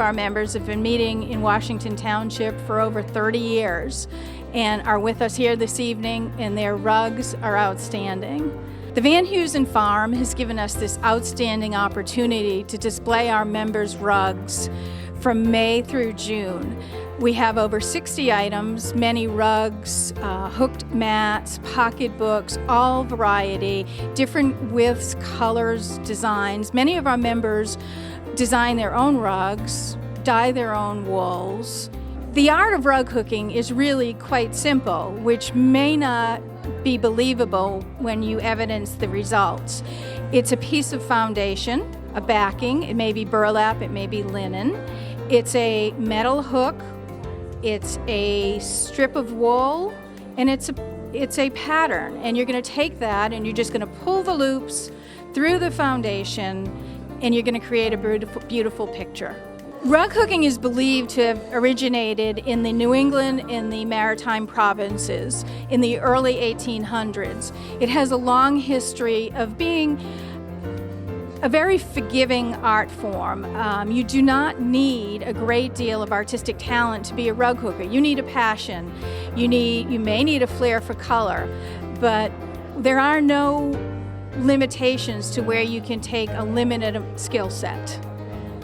our members have been meeting in Washington Township for over 30 years and are with us here this evening, and their rugs are outstanding. The Van Hoosen Farm has given us this outstanding opportunity to display our members' rugs from May through June. We have over 60 items, many rugs, hooked mats, pocketbooks, all variety, different widths, colors, designs. Many of our members design their own rugs, dye their own wools. The art of rug hooking is really quite simple, which may not be believable when you evidence the results. It's a piece of foundation, a backing, it may be burlap, it may be linen. It's a metal hook, it's a strip of wool, and it's a pattern. And you're going to take that and you're just going to pull the loops through the foundation, and you're going to create a beautiful, beautiful picture. Rug hooking is believed to have originated in the New England and the Maritime provinces in the early 1800s. It has a long history of being a very forgiving art form. You do not need a great deal of artistic talent to be a rug hooker. You need a passion. You may need a flair for color, but there are no limitations to where you can take a limited skill set.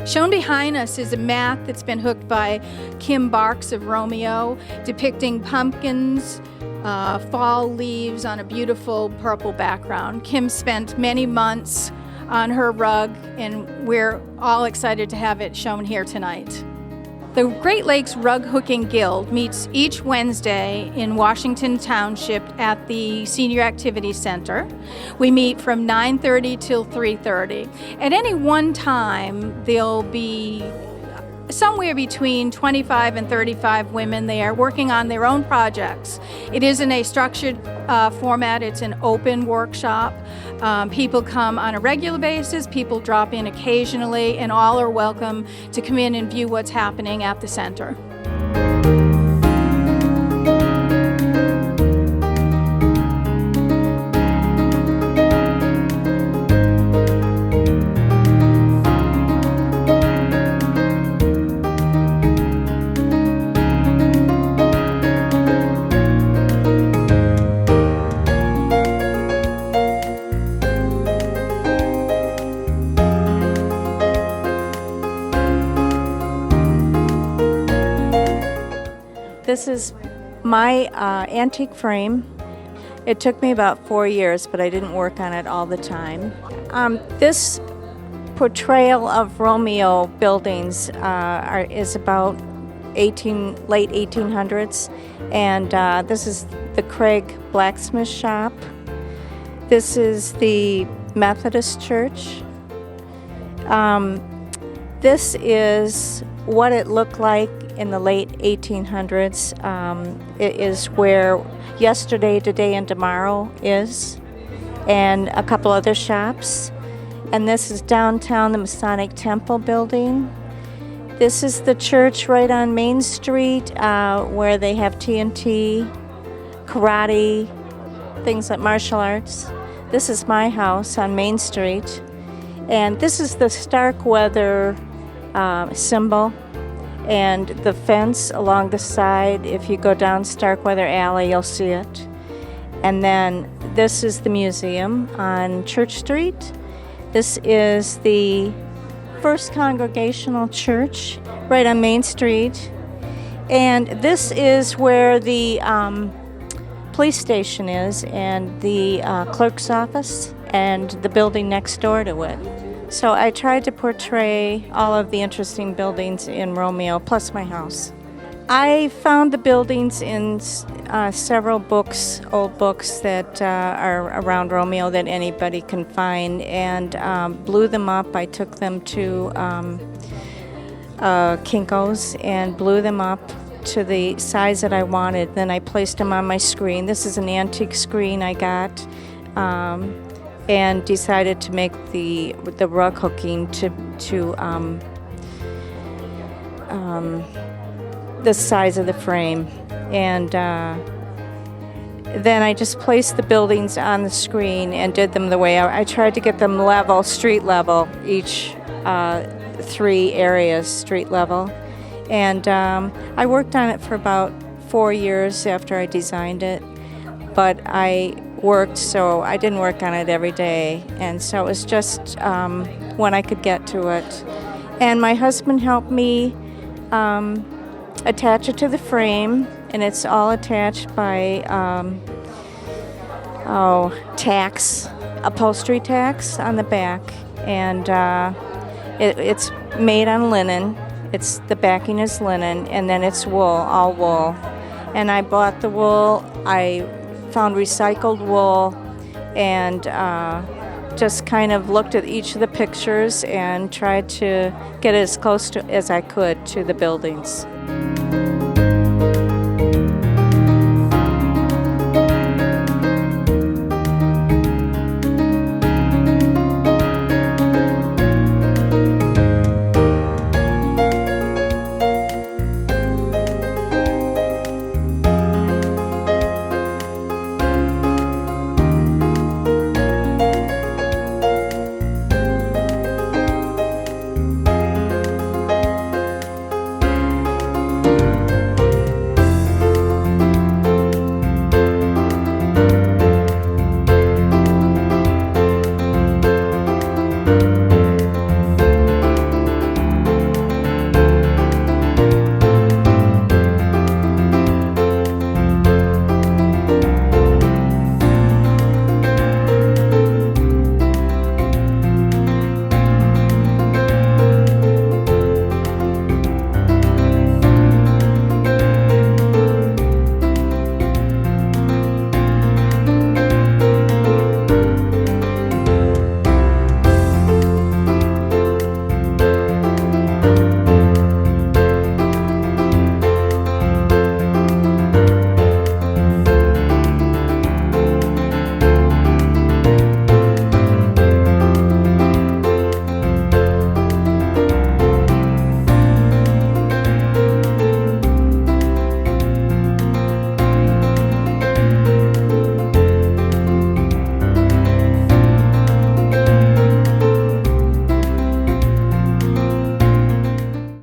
Shown behind us is a mat that's been hooked by Kim Barks of Romeo, depicting pumpkins, fall leaves on a beautiful purple background. Kim spent many months on her rug, and we're all excited to have it shown here tonight. The Great Lakes Rug Hooking Guild meets each Wednesday in Washington Township at the Senior Activity Center. We meet from 9:30 till 3:30. At any one time, there'll be somewhere between 25 and 35 women there working on their own projects. It is in a structured format. It's an open workshop. People come on a regular basis, people drop in occasionally, and all are welcome to come in and view what's happening at the center. This is my antique frame. It took me about 4 years, but I didn't work on it all the time. This portrayal of Romeo buildings is about late 1800s, and this is the Craig blacksmith shop. This is the Methodist church. This is what it looked like in the late 1800s. It is where Yesterday, Today, and Tomorrow is, and a couple other shops. And this is downtown, the Masonic Temple building. This is the church right on Main Street where they have TNT, karate, things like martial arts. This is my house on Main Street. And this is the Starkweather symbol. And the fence along the side, if you go down Starkweather Alley, you'll see it. And then this is the museum on Church Street. This is the First Congregational Church right on Main Street. And this is where the police station is, and the clerk's office, and the building next door to it. So I tried to portray all of the interesting buildings in Romeo, plus my house. I found the buildings in several books, old books that are around Romeo that anybody can find, and blew them up. I took them to Kinko's and blew them up to the size that I wanted. Then I placed them on my screen. This is an antique screen I got. And decided to make the rug hooking to the size of the frame. And then I just placed the buildings on the screen and did them the way I tried to get them level, street level, each 3 areas, street level. And I worked on it for about 4 years after I designed it, but I worked, so I didn't work on it every day, and so it was just when I could get to it. And my husband helped me attach it to the frame, and it's all attached by tacks, upholstery tacks on the back, and it's made on linen. The backing is linen, and then it's wool, all wool. And I bought the wool. I found recycled wool, and just kind of looked at each of the pictures and tried to get as close to as I could to the buildings.